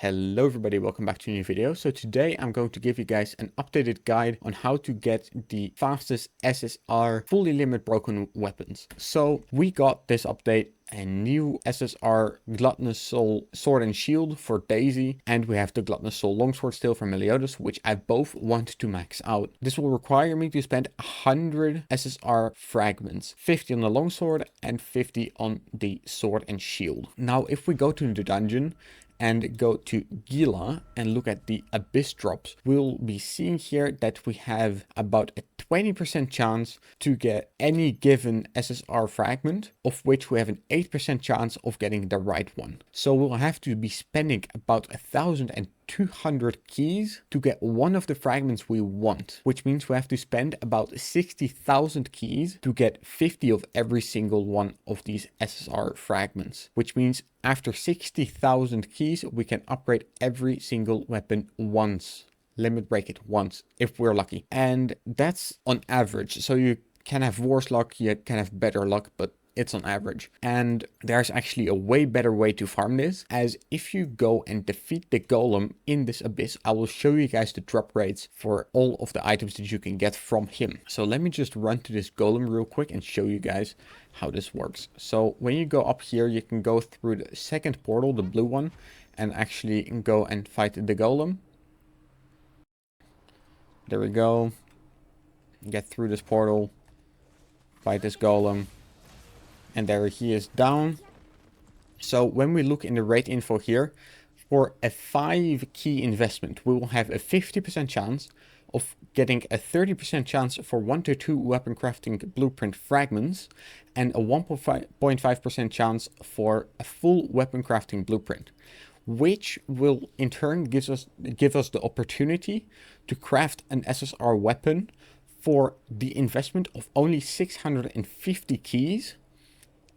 Hello everybody, welcome back to a new video. So today I'm going to give you guys an updated guide on how to get the fastest SSR fully limit broken weapons. So we got this update, a new SSR Gluttonous Soul Sword and Shield for Daisy, and we have the Gluttonous Soul Longsword still from Meliodas, which I both want to max out. This will require me to spend 100 SSR fragments, 50 on the longsword and 50 on the sword and shield. Now if we go to the dungeon and go to Gila and look at the Abyss drops, we'll be seeing here that we have about a 20% chance to get any given SSR fragment, of which we have an 8% chance of getting the right one. So we'll have to be spending about 1,200 keys to get one of the fragments we want, which means we have to spend about 60,000 keys to get 50 of every single one of these SSR fragments, which means after 60,000 keys, we can upgrade every single weapon once. Limit break it once, if we're lucky. And that's on average. So you can have worse luck, you can have better luck, but it's on average. And there's actually a way better way to farm this, as if you go and defeat the golem in this abyss, I will show you guys the drop rates for all of the items that you can get from him. So let me just run to this golem real quick and show you guys how this works. So when you go up here, you can go through the second portal, the blue one, and actually go and fight the golem. There we go. Get through this portal, fight this golem, and there he is down. So when we look in the rate info here, for a 5 key investment, we will have a 50% chance of getting a 30% chance for 1 to 2 weapon crafting blueprint fragments, and a 1.5% chance for a full weapon crafting blueprint, which will in turn give us the opportunity to craft an SSR weapon for the investment of only 650 keys,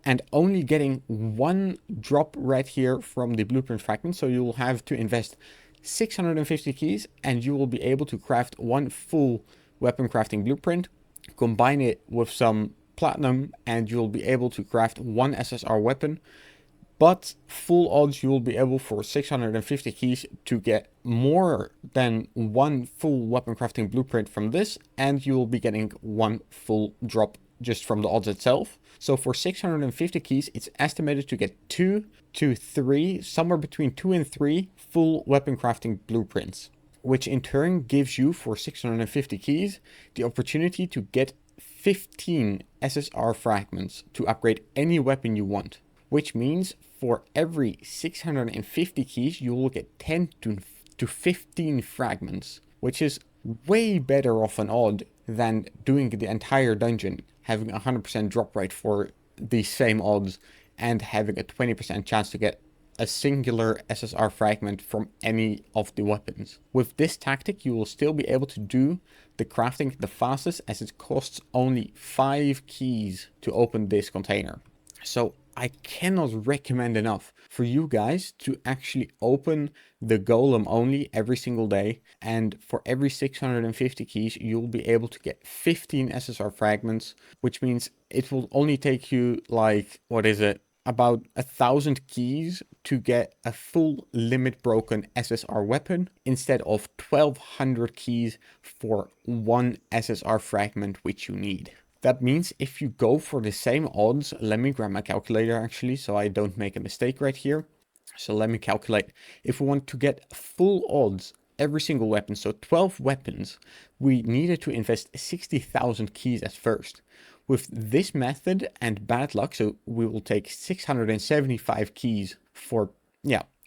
and only getting one drop right here from the blueprint fragment. So you will have to invest 650 keys and you will be able to craft one full weapon crafting blueprint, combine it with some platinum, and you'll be able to craft one SSR weapon. But full odds you will be able for 650 keys to get more than one full weapon crafting blueprint from this, and you will be getting one full drop just from the odds itself. So for 650 keys, it's estimated to get 2 to 3, somewhere between 2 and 3 full weapon crafting blueprints, which in turn gives you, for 650 keys, the opportunity to get 15 SSR fragments to upgrade any weapon you want, which means for every 650 keys, you will get 10 to 15 fragments, which is way better off an odd than doing the entire dungeon, having a 100% drop rate for the same odds, and having a 20% chance to get a singular SSR fragment from any of the weapons. With this tactic, you will still be able to do the crafting the fastest, as it costs only 5 keys to open this container. So I cannot recommend enough for you guys to actually open the golem only every single day, and for every 650 keys you'll be able to get 15 SSR fragments, which means it will only take you like, what is it, about 1,000 keys to get a full limit broken SSR weapon, instead of 1,200 keys for one SSR fragment which you need. That means if you go for the same odds, let me grab my calculator actually, so I don't make a mistake right here. So let me calculate. If we want to get full odds every single weapon, so 12 weapons, we needed to invest 60,000 keys at first. With this method and bad luck, so we will take 675 keys for,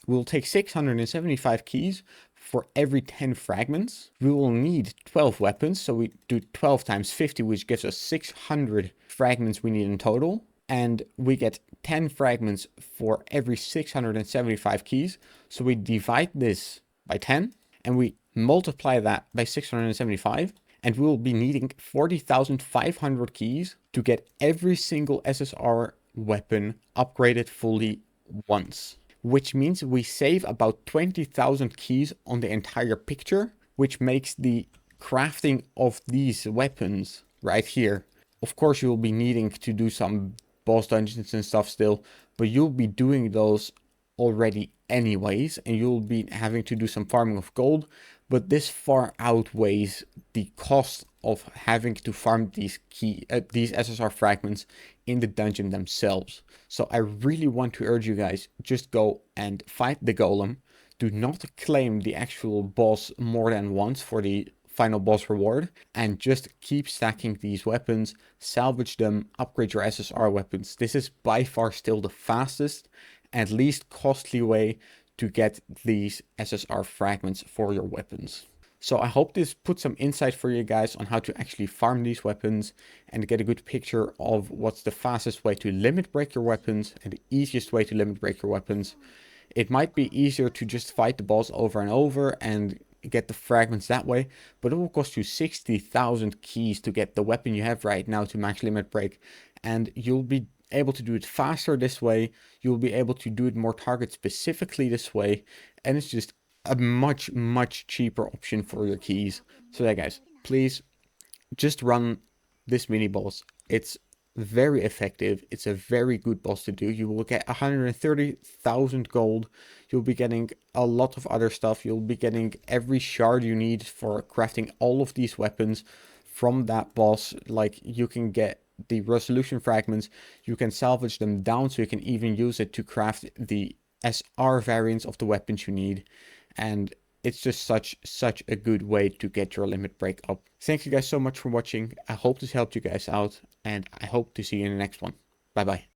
we'll take 675 keys for every 10 fragments. We will need 12 weapons, so we do 12 times 50, which gives us 600 fragments we need in total. And we get 10 fragments for every 675 keys. So we divide this by 10, and we multiply that by 675, and we will be needing 40,500 keys to get every single SSR weapon upgraded fully once, which means we save about 20,000 keys on the entire picture, which makes the crafting of these weapons right here. Of course, you'll be needing to do some boss dungeons and stuff still, but you'll be doing those already anyways, and you'll be having to do some farming of gold, but this far outweighs the cost of having to farm these SSR fragments in the dungeon themselves. So I really want to urge you guys, just go and fight the golem. Do not claim the actual boss more than once for the final boss reward, and just keep stacking these weapons, salvage them, upgrade your SSR weapons. This is by far still the fastest and least costly way to get these SSR fragments for your weapons. So I hope this put some insight for you guys on how to actually farm these weapons and get a good picture of what's the fastest way to limit break your weapons and the easiest way to limit break your weapons. It might be easier to just fight the boss over and over and get the fragments that way, but it will cost you 60,000 keys to get the weapon you have right now to max limit break, and you'll be able to do it faster this way. You'll be able to do it more target specifically this way, and it's just a much cheaper option for your keys. So yeah guys, please just run this mini boss. It's very effective. It's a very good boss to do. You will get 130,000 gold. You'll be getting a lot of other stuff. You'll be getting every shard you need for crafting all of these weapons from that boss. Like, you can get the resolution fragments, you can salvage them down, so you can even use it to craft the SR variants of the weapons you need. And it's just such a good way to get your limit break up. Thank you guys so much for watching. I hope this helped you guys out, and I hope to see you in the next one. Bye bye.